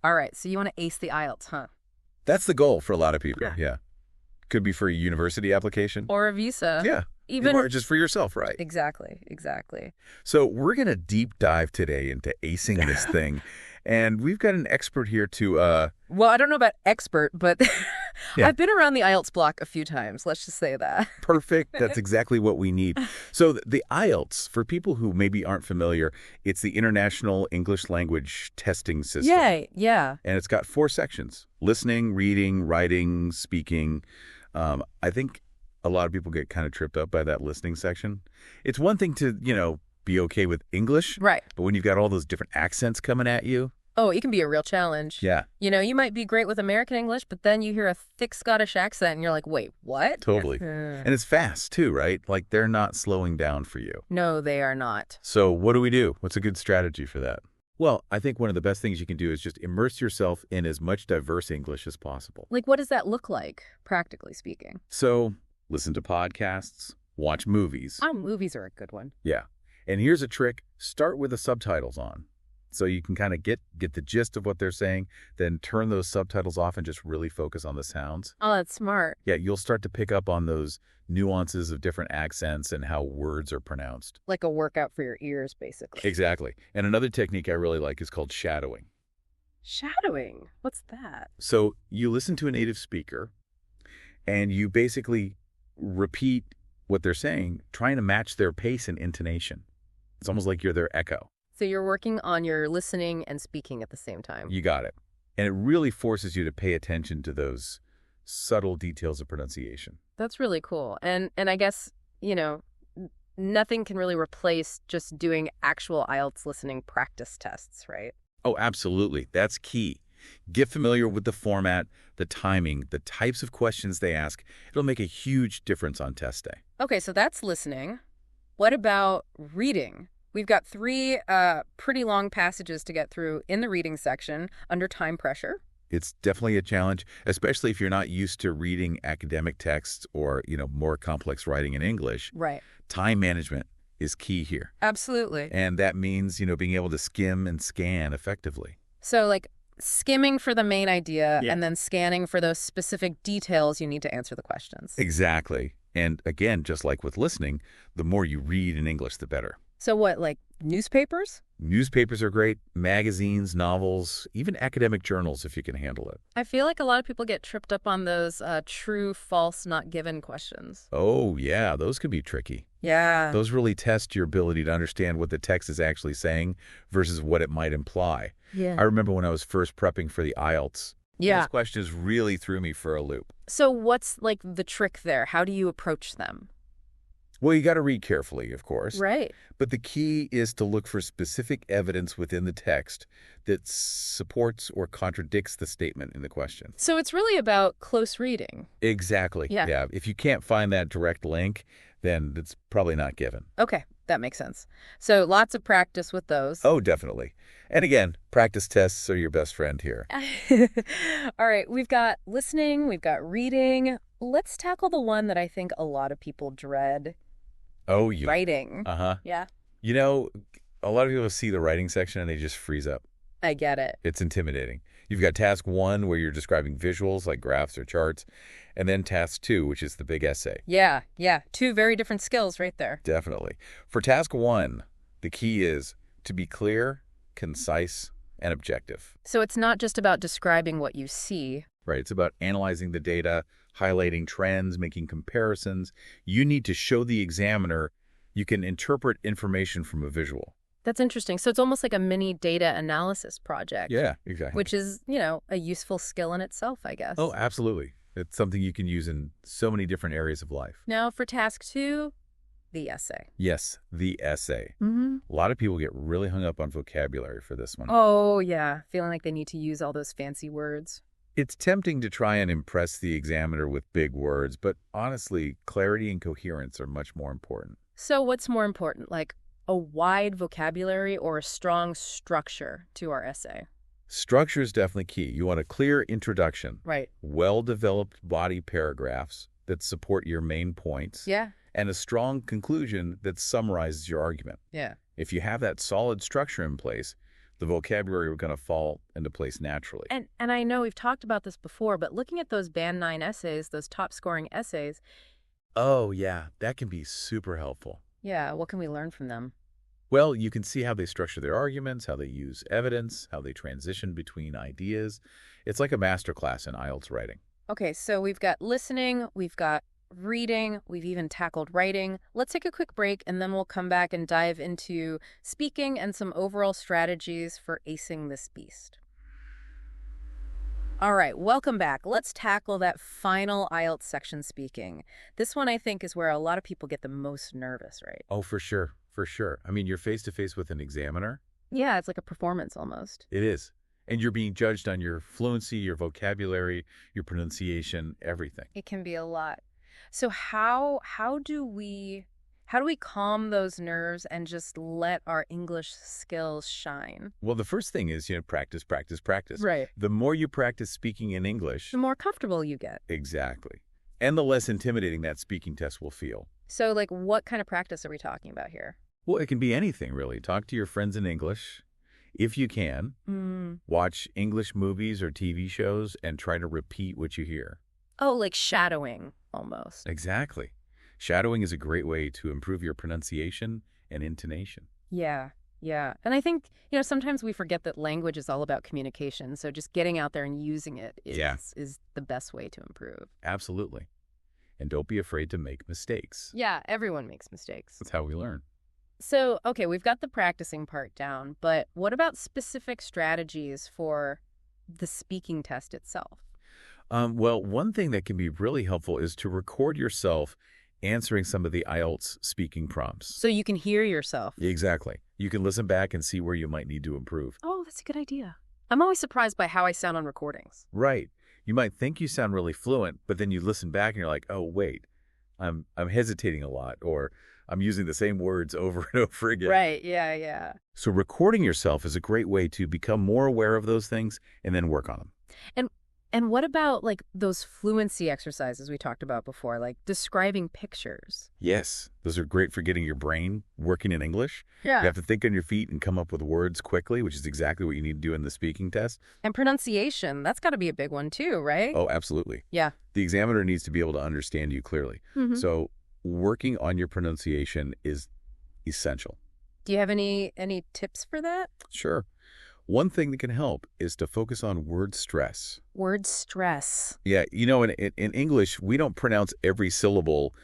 All right, so you want to ace the IELTS, huh? That's the goal for a lot of people. Yeah. Yeah. Could be for a university application. Or a visa. Yeah. Even Or just for yourself, right? Exactly, exactly. So we're going to deep dive today into acing this thing. And we've got an expert here to... Well, I don't know about expert, but Yeah. I've been around the IELTS block a few times. Let's just say that. Perfect. That's exactly what we need. So the IELTS, for people who maybe aren't familiar, it's the International English Language Testing System. Yeah. And it's got 4 sections: listening, reading, writing, speaking. I think a lot of people get kind of tripped up by that listening section. It's one thing to, be okay with English. Right. But when you've got all those different accents coming at you. Oh, it can be a real challenge. Yeah. You might be great with American English, but then you hear a thick Scottish accent and you're like, wait, what? Totally. And it's fast, too, right? Like, they're not slowing down for you. No, they are not. So what do we do? What's a good strategy for that? Well, I think one of the best things you can do is just immerse yourself in as much diverse English as possible. Like, what does that look like, practically speaking? So listen to podcasts, watch movies. Oh, movies are a good one. Yeah. And here's a trick. Start with the subtitles on. So you can kind of get the gist of what they're saying, then turn those subtitles off and just really focus on the sounds. Oh, that's smart. Yeah, you'll start to pick up on those nuances of different accents and how words are pronounced. Like a workout for your ears, basically. Exactly. And another technique I really like is called shadowing. Shadowing? What's that? So you listen to a native speaker and you basically repeat what they're saying, trying to match their pace and intonation. It's almost like you're their echo. So you're working on your listening and speaking at the same time. You got it. And it really forces you to pay attention to those subtle details of pronunciation. That's really cool. And I guess, nothing can really replace just doing actual IELTS listening practice tests, right? Oh, absolutely. That's key. Get familiar with the format, the timing, the types of questions they ask. It'll make a huge difference on test day. Okay, so that's listening. What about reading? We've got 3 pretty long passages to get through in the reading section under time pressure. It's definitely a challenge, especially if you're not used to reading academic texts or, more complex writing in English. Right. Time management is key here. Absolutely. And that means, being able to skim and scan effectively. So, like, skimming for the main idea and then scanning for those specific details you need to answer the questions. Exactly. And again, just like with listening, the more you read in English, the better. So what, like newspapers? Newspapers are great, magazines, novels, even academic journals if you can handle it. I feel like a lot of people get tripped up on those true, false, not given questions. Oh, yeah, those can be tricky. Yeah. Those really test your ability to understand what the text is actually saying versus what it might imply. Yeah. I remember when I was first prepping for the IELTS. Yeah. Those questions really threw me for a loop. So what's like the trick there? How do you approach them? Well, you got to read carefully, of course. Right. But the key is to look for specific evidence within the text that supports or contradicts the statement in the question. So it's really about close reading. Exactly. Yeah. If you can't find that direct link, then it's probably not given. Okay, that makes sense. So lots of practice with those. Oh, definitely. And again, practice tests are your best friend here. All right, we've got listening, we've got reading. Let's tackle the one that I think a lot of people dread. Oh, you. Writing. Uh-huh. Yeah. A lot of people see the writing section and they just freeze up. I get it. It's intimidating. You've got task 1 where you're describing visuals like graphs or charts, and then task 2, which is the big essay. Yeah. 2 very different skills right there. Definitely. For task 1, the key is to be clear, concise, and objective. So it's not just about describing what you see. Right. It's about analyzing the data, highlighting trends, making comparisons. You need to show the examiner you can interpret information from a visual. That's interesting. So it's almost like a mini data analysis project. Yeah, exactly. Which is, a useful skill in itself, I guess. Oh, absolutely. It's something you can use in so many different areas of life. Now for task 2, the essay. Yes, the essay. Mm-hmm. A lot of people get really hung up on vocabulary for this one. Oh, yeah. Feeling like they need to use all those fancy words. It's tempting to try and impress the examiner with big words, but honestly, clarity and coherence are much more important. So what's more important, like a wide vocabulary or a strong structure to our essay? Structure is definitely key. You want a clear introduction. Right. Well-developed body paragraphs that support your main points. Yeah. And a strong conclusion that summarizes your argument. Yeah. If you have that solid structure in place, The vocabulary will kind of fall into place naturally. And I know we've talked about this before, but looking at those Band 9 essays, those top-scoring essays, Oh, yeah, that can be super helpful. yeah, what can we learn from them? Well, you can see how they structure their arguments, how they use evidence, how they transition between ideas. It's like a masterclass in IELTS writing. Okay, so we've got listening, we've got reading, we've even tackled writing. Let's take a quick break, and then we'll come back and dive into speaking and some overall strategies for acing this beast. All right, welcome back. Let's tackle that final IELTS section, speaking. This one, I think, is where a lot of people get the most nervous, right? Oh, for sure, for sure. I mean, you're face-to-face with an examiner. Yeah, it's like a performance almost. It is. And you're being judged on your fluency, your vocabulary, your pronunciation, everything. It can be a lot. So how do we calm those nerves and just let our English skills shine? Well, the first thing is, practice, practice, practice. Right. The more you practice speaking in English, The more comfortable you get. exactly, and the less intimidating that speaking test will feel. So, like, what kind of practice are we talking about here? Well, it can be anything, really. Talk to your friends in English. If you can, watch English movies or TV shows and try to repeat what you hear. Oh, like shadowing, almost. Exactly. Shadowing is a great way to improve your pronunciation and intonation. Yeah, yeah. And I think, sometimes we forget that language is all about communication. So just getting out there and using it is the best way to improve. Absolutely. And don't be afraid to make mistakes. Yeah, everyone makes mistakes. That's how we learn. So, okay, we've got the practicing part down, but what about specific strategies for the speaking test itself? Well, one thing that can be really helpful is to record yourself answering some of the IELTS speaking prompts. So you can hear yourself. Exactly. You can listen back and see where you might need to improve. Oh, that's a good idea. I'm always surprised by how I sound on recordings. Right. You might think you sound really fluent, but then you listen back and you're like, oh, wait, I'm hesitating a lot, or I'm using the same words over and over again. Right, yeah. So recording yourself is a great way to become more aware of those things and then work on them. And what about, like, those fluency exercises we talked about before, like describing pictures? Yes, those are great for getting your brain working in English. Yeah. You have to think on your feet and come up with words quickly, which is exactly what you need to do in the speaking test. And pronunciation, that's got to be a big one too, right? Oh, absolutely. Yeah. The examiner needs to be able to understand you clearly. So working on your pronunciation is essential. Do you have any tips for that? Sure. One thing that can help is to focus on word stress. Word stress. Yeah, in English, we don't pronounce every syllable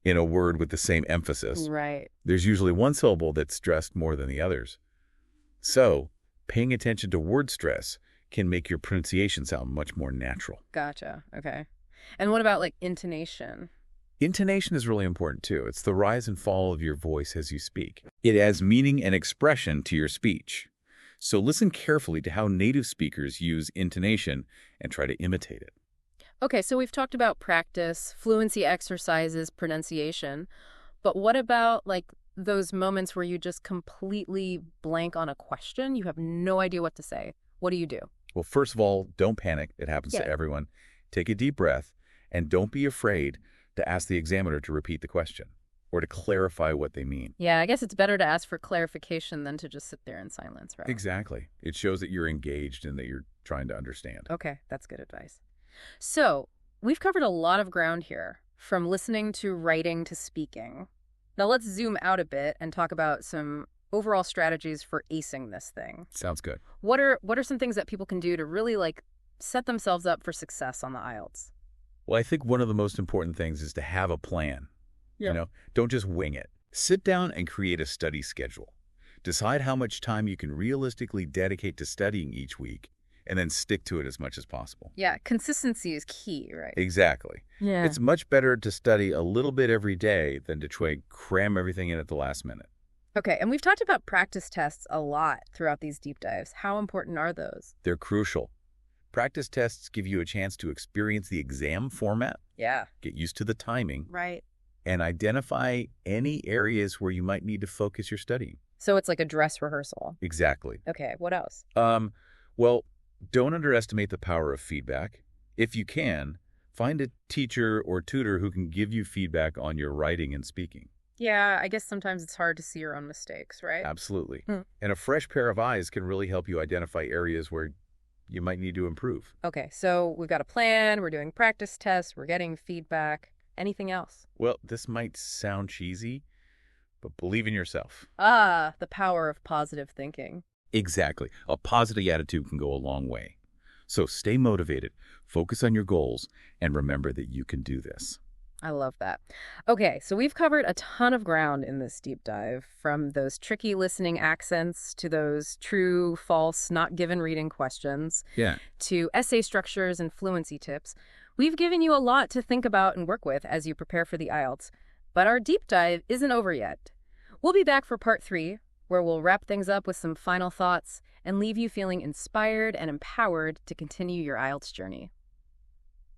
in a word with the same emphasis. Right. There's usually one syllable that's stressed more than the others. So, paying attention to word stress can make your pronunciation sound much more natural. Gotcha. Okay. And what about, like, intonation? Intonation is really important, too. It's the rise and fall of your voice as you speak. It adds meaning and expression to your speech. So listen carefully to how native speakers use intonation and try to imitate it. Okay, so we've talked about practice, fluency exercises, pronunciation, but what about, like, those moments where you just completely blank on a question? You have no idea what to say. What do you do? Well, first of all, don't panic. It happens to everyone. Take a deep breath, and don't be afraid to ask the examiner to repeat the question or to clarify what they mean. Yeah, I guess it's better to ask for clarification than to just sit there in silence, right? Exactly. It shows that you're engaged and that you're trying to understand. Okay, that's good advice. So, we've covered a lot of ground here, from listening to writing to speaking. Now let's zoom out a bit and talk about some overall strategies for acing this thing. Sounds good. What are some things that people can do to really, like, set themselves up for success on the IELTS? Well, I think one of the most important things is to have a plan. Yeah. Don't just wing it. Sit down and create a study schedule. Decide how much time you can realistically dedicate to studying each week, and then stick to it as much as possible. Yeah, consistency is key, right? Exactly. Yeah. It's much better to study a little bit every day than to try and cram everything in at the last minute. Okay, and we've talked about practice tests a lot throughout these deep dives. How important are those? They're crucial. Practice tests give you a chance to experience the exam format, Yeah. get used to the timing, Right. and identify any areas where you might need to focus your studying. So it's like a dress rehearsal. Exactly. Okay, what else? Well, don't underestimate the power of feedback. If you can, find a teacher or tutor who can give you feedback on your writing and speaking. Yeah, I guess sometimes it's hard to see your own mistakes, right? Absolutely. Hmm. And a fresh pair of eyes can really help you identify areas where you might need to improve. Okay, so we've got a plan, we're doing practice tests, we're getting feedback. Anything else? Well, this might sound cheesy, but believe in yourself. Ah, the power of positive thinking. Exactly. A positive attitude can go a long way. So stay motivated, focus on your goals, and remember that you can do this. I love that. Okay, so we've covered a ton of ground in this deep dive, from those tricky listening accents to those true, false, not given reading questions, Yeah. to essay structures and fluency tips. We've given you a lot to think about and work with as you prepare for the IELTS. But our deep dive isn't over yet. We'll be back for part 3, where we'll wrap things up with some final thoughts and leave you feeling inspired and empowered to continue your IELTS journey.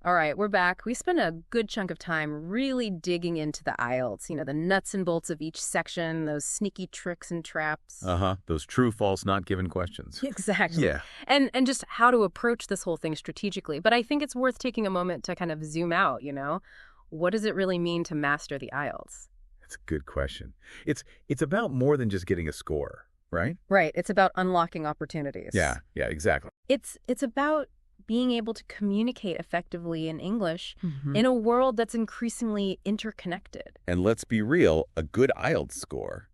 All right, we're back. We spent a good chunk of time really digging into the IELTS, the nuts and bolts of each section, those sneaky tricks and traps. Those true, false, not given questions. Exactly. Yeah. And just how to approach this whole thing strategically. But I think it's worth taking a moment to kind of zoom out, What does it really mean to master the IELTS? That's a good question. It's about more than just getting a score, right? Right. It's about unlocking opportunities. Yeah, exactly. It's about being able to communicate effectively in English in a world that's increasingly interconnected. And let's be real, a good IELTS score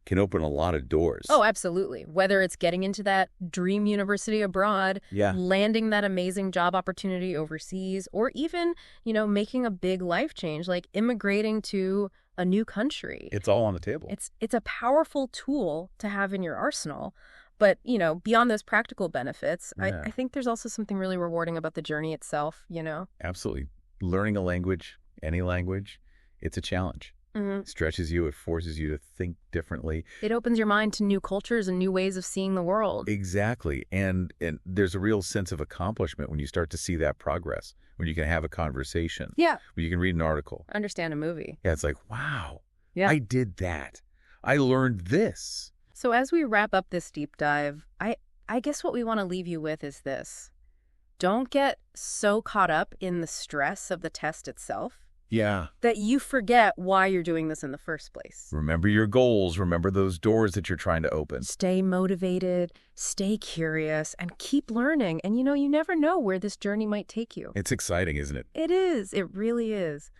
can open a lot of doors. Oh, absolutely. Whether it's getting into that dream university abroad, Yeah. landing that amazing job opportunity overseas, or even, making a big life change like immigrating to a new country. It's all on the table. It's a powerful tool to have in your arsenal. But, beyond those practical benefits, Yeah. I think there's also something really rewarding about the journey itself, Absolutely. Learning a language, any language, it's a challenge. It stretches you. It forces you to think differently. It opens your mind to new cultures and new ways of seeing the world. Exactly. And there's a real sense of accomplishment when you start to see that progress, when you can have a conversation, Yeah. when you can read an article. Understand a movie. Yeah, it's like, wow, Yeah. I did that. I learned this. So as we wrap up this deep dive, I guess what we want to leave you with is this. Don't get so caught up in the stress of the test itself Yeah. that you forget why you're doing this in the first place. Remember your goals. Remember those doors that you're trying to open. Stay motivated, stay curious, and keep learning. And you never know where this journey might take you. It's exciting, isn't it? It is. It really is.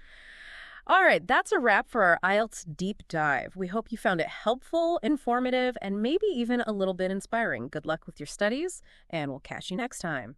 All right, that's a wrap for our IELTS deep dive. We hope you found it helpful, informative, and maybe even a little bit inspiring. Good luck with your studies, and we'll catch you next time.